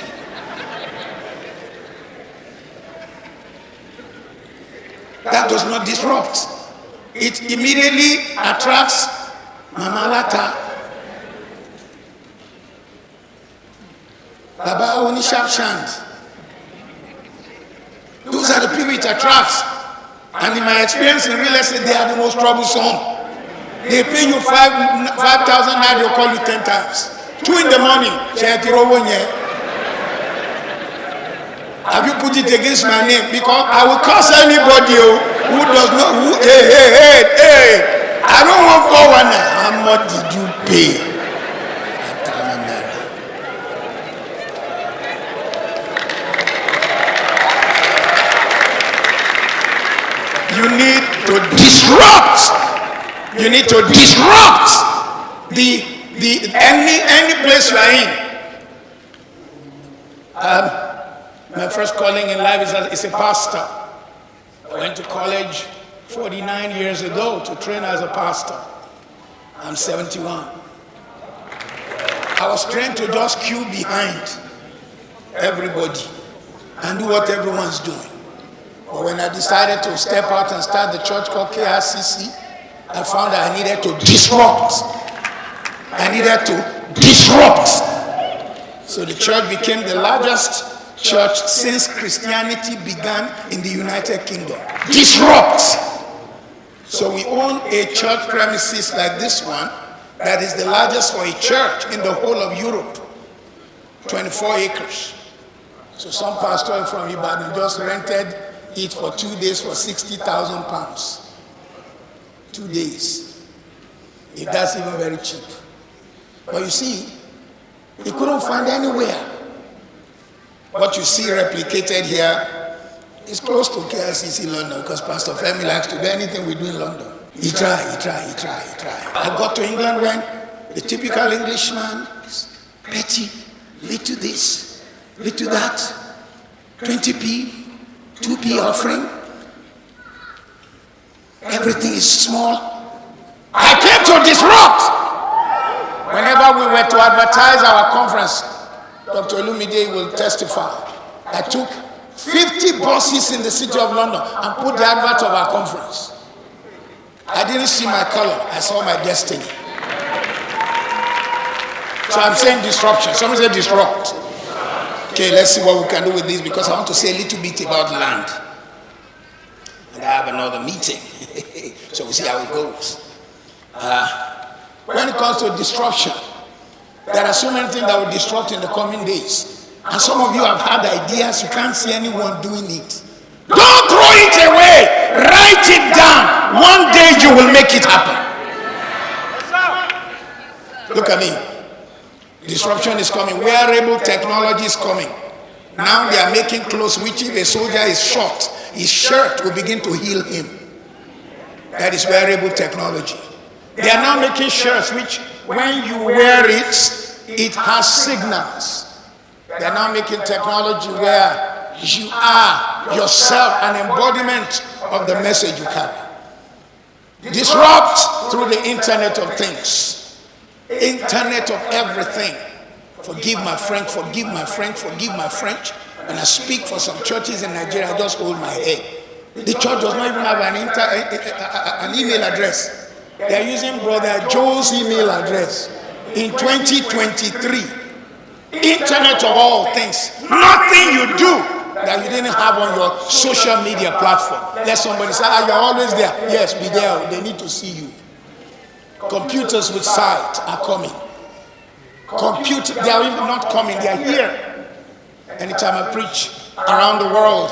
That does not disrupt. It immediately attracts Mama Lata, Baba Oni Sharp Shand. Those are the people it attracts. And in my experience in real estate, they are the most troublesome. They pay you 5,000 naira, they'll call you 10 times. 2 in the morning, have you put it against my name? Because I will curse anybody who does not, hey, I don't want 419. How much did you pay? 5,000 naira. You need to disrupt. You need to disrupt any place you are in. My first calling in life is a pastor. I went to college 49 years ago to train as a pastor. I'm 71. I was trained to just queue behind everybody and do what everyone's doing. But when I decided to step out and start the church called KRCC, I found that I needed to disrupt. So the church became the largest church since Christianity began in the United Kingdom. Disrupt. So we own a church premises like this one that is the largest for a church in the whole of Europe. 24 acres. So some pastor from Ibadan just rented it for 2 days for £60,000. 2 days. If that's even very cheap. But you see, he couldn't find anywhere. What you see replicated here is close to KRCC London because Pastor Femi likes to do anything we do in London. He try. I got to England when the typical Englishman is petty, little this, little that, 20p, 2p offering. Everything is small. I came to disrupt. Whenever we were to advertise our conference, Dr. Olumide will testify. I took 50 buses in the city of London and put the advert of our conference. I didn't see my color, I saw my destiny. So I'm saying disruption. Somebody say disrupt. Okay, let's see what we can do with this because I want to say a little bit about land. And I have another meeting. So we'll see how it goes. When it comes to disruption, there are so many things that will disrupt in the coming days. And some of you have had ideas, you can't see anyone doing it. Don't throw it away. Write it down. One day you will make it happen. Look at me. Disruption is coming. Wearable technology is coming. Now they are making clothes which if a soldier is shot, his shirt will begin to heal him. That is wearable technology. They are now making shirts which when you wear it, it has signals. They are now making technology where you are yourself an embodiment of the message you carry. Disrupt through the Internet of Things. Internet of everything. Forgive my French, forgive my French, forgive my French. When I speak for some churches in Nigeria, I just hold my head. The church does not even have an email address. They are using Brother Joe's email address. In 2023, internet of all things, nothing you do that you didn't have on your social media platform. Let somebody say, you're always there. Yes, be there. They need to see you. Computers with sight are coming. They are even not coming, they are here. Anytime I preach around the world,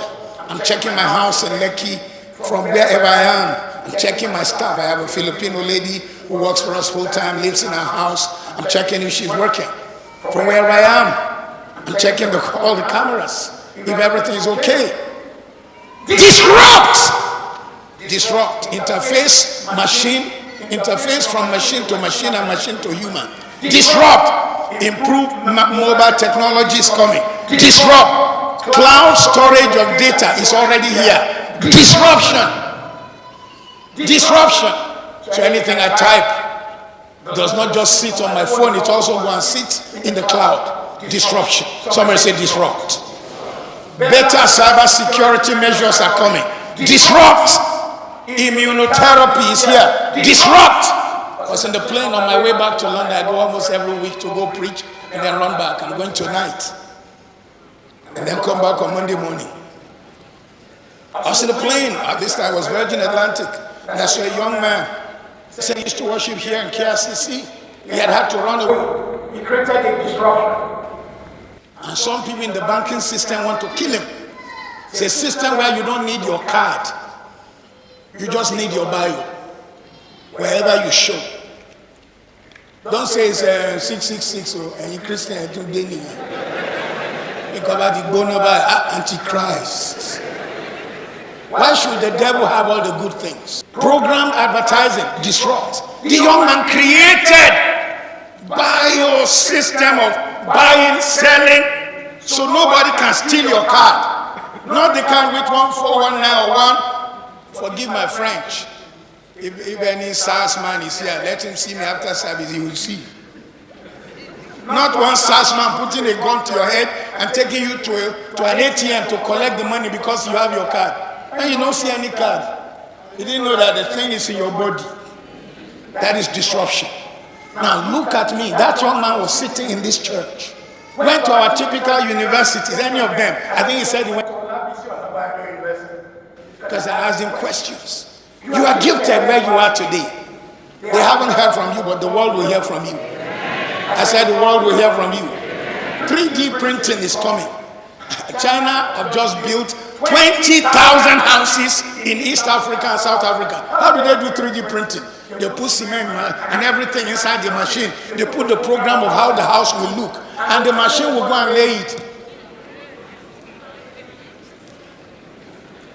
I'm checking my house in Lekki from wherever I am. I'm checking my staff. I have a Filipino lady who works for us full time, lives in our house. I'm checking if she's working. From wherever I am, I'm checking all the cameras, if everything is okay. Disrupt! Interface from machine to machine and machine to human. Disrupt! Improved mobile technology is coming. Disrupt! Cloud storage of data is already here. Disruption! So anything I type does not just sit on my phone, it also go and sit in the cloud. Disruption. Somebody say disrupt. Better cyber security measures are coming. Disrupt. Immunotherapy is here. Disrupt. I was in the plane on my way back to London. I go almost every week to go preach and then run back. I'm going tonight and then come back on Monday morning. I was in the plane. At this time I was Virgin Atlantic, and I saw a young man. He said he used to worship here in KRCC. He had to run away. He created a disruption. And some people in the banking system want to kill him. It's a system where you don't need your card. You just need your bio. Wherever you show. Don't say it's 666 and you Christian and you don't because the bono by Antichrist. Why should the devil have all the good things? Program advertising, disrupt. The young man created bio system of buying, selling, so nobody can steal your card. Not the kind with 14191. Forgive my French. If any SARS man is here, let him see me after service, he will see. Not one SARS man putting a gun to your head and taking you to an ATM to collect the money because you have your card. And you don't see any card. You didn't know that the thing is in your body. That is disruption. Now look at me. That young man was sitting in this church. Went to our typical universities, any of them. I think he said he went to University. Because I asked him questions. You are gifted where you are today. They haven't heard from you, but the world will hear from you. I said the world will hear from you. 3D printing is coming. China have just built 20,000 houses in East Africa and South Africa. How do they do 3D printing? They put cement and everything inside the machine. They put the program of how the house will look. And the machine will go and lay it.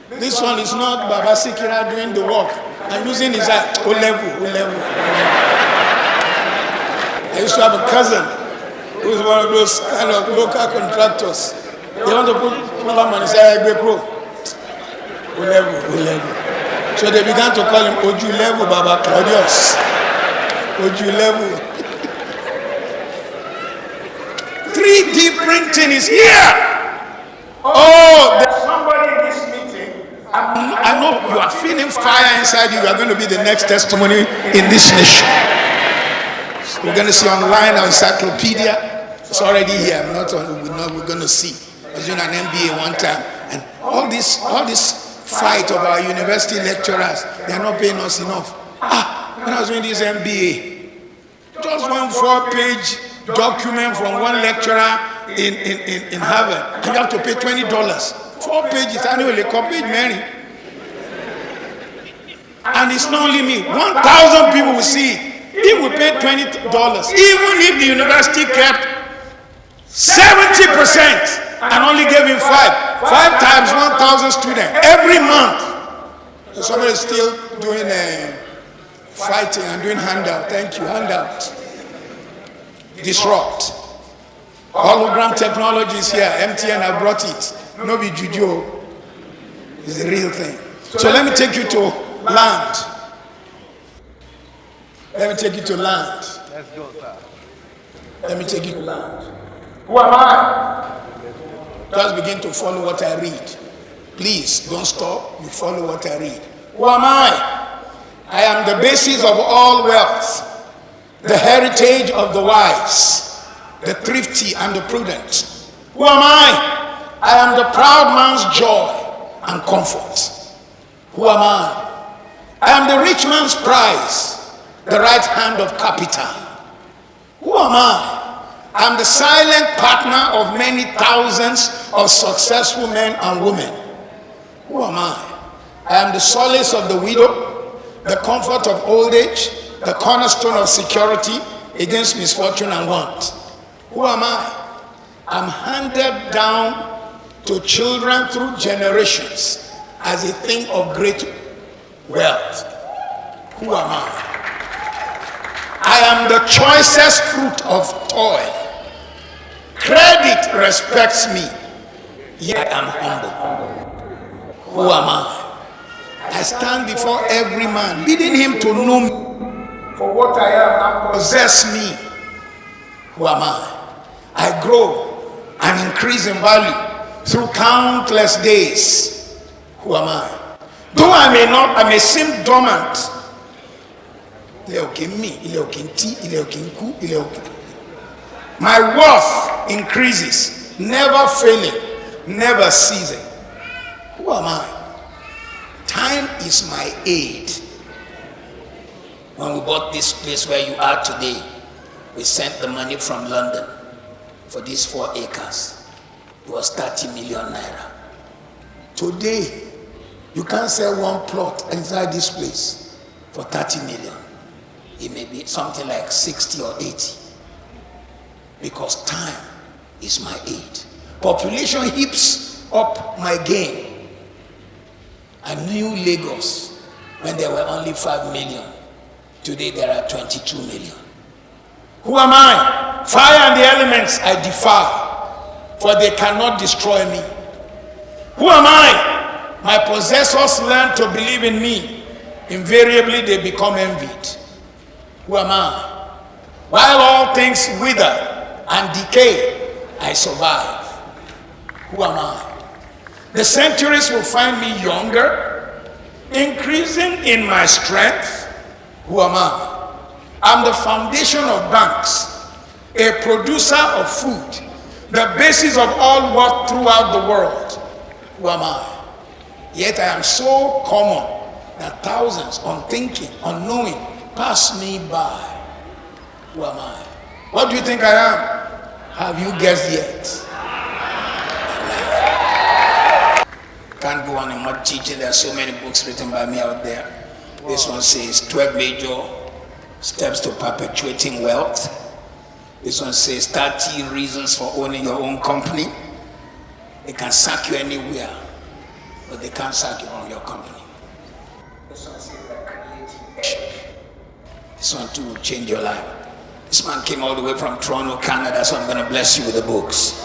This one is not Baba Sikira doing the work and using his eye. O level. I used to have a cousin who was one of those kind of local contractors. They want to put them on his eye, O level. So they began to call him Oju level Baba Claudius. Oju level. 3D printing is here. Oh, there's somebody in this meeting. I know you are feeling fire inside you. You are going to be the next testimony in this nation. So we're going to see online our encyclopedia. It's already here. We're going to see. I was doing an MBA one time, and all this fight of our university lecturers, they are not paying us enough. When I was doing this MBA, just one 4-page document from one lecturer in Harvard, and you have to pay $20. 4 pages annually, copied many. And it's not only me, 1,000 people will see it. He will pay $20, even if the university kept 70% and only gave him 5 times 1,000 students every month. So somebody is still doing fighting and doing handout. Thank you, handout. Disrupt. Hologram technology is here. MTN have brought it. No be juju. It's the real thing. So let me take you to land. Let's go, sir. Let me take you to land. Who am I? Just begin to follow what I read. Please don't stop. You follow what I read. Who am I? I am the basis of all wealth, the heritage of the wise, the thrifty and the prudent. Who am I? I am the proud man's joy and comfort. Who am I? I am the rich man's prize, the right hand of capital. Who am I? I am the silent partner of many thousands of successful men and women. Who am I? I am the solace of the widow, the comfort of old age, the cornerstone of security against misfortune and want. Who am I? I'm handed down to children through generations as a thing of great wealth. Who am I? I am the choicest fruit of toil. Credit respects me, yet I am humble. Who am I? I stand before every man, bidding him to know me for what I am and possess me. Who am I? I grow and increase in value through countless days. Who am I? Though I may seem dormant, my worth increases, never failing, never ceasing. Who am I? Time is my aid. When we bought this place where you are today, we sent the money from London for these 4 acres. It was 30 million naira. Today, you can't sell one plot inside this place for 30 million. It may be something like 60 or 80. Because time is my aid. Population heaps up my gain. I knew Lagos when there were only 5 million. Today there are 22 million. Who am I? Fire and the elements I defy, for they cannot destroy me. Who am I? My possessors learn to believe in me. Invariably they become envied. Who am I? While all things wither and decay, I survive. Who am I? The centuries will find me younger, increasing in my strength. Who am I? I'm the foundation of banks, a producer of food, the basis of all work throughout the world. Who am I? Yet I am so common that thousands, unthinking, unknowing, pass me by. Who am I? What do you think I am? Have you guessed yet? Can't go on in much teaching. There are so many books written by me out there. This one says 12 major steps to perpetuating wealth. This one says 30 reasons for owning your own company. They can sack you anywhere, but they can't sack you from your company. This one says creative. This one too will change your life. This man came all the way from Toronto, Canada, so I'm going to bless you with the books.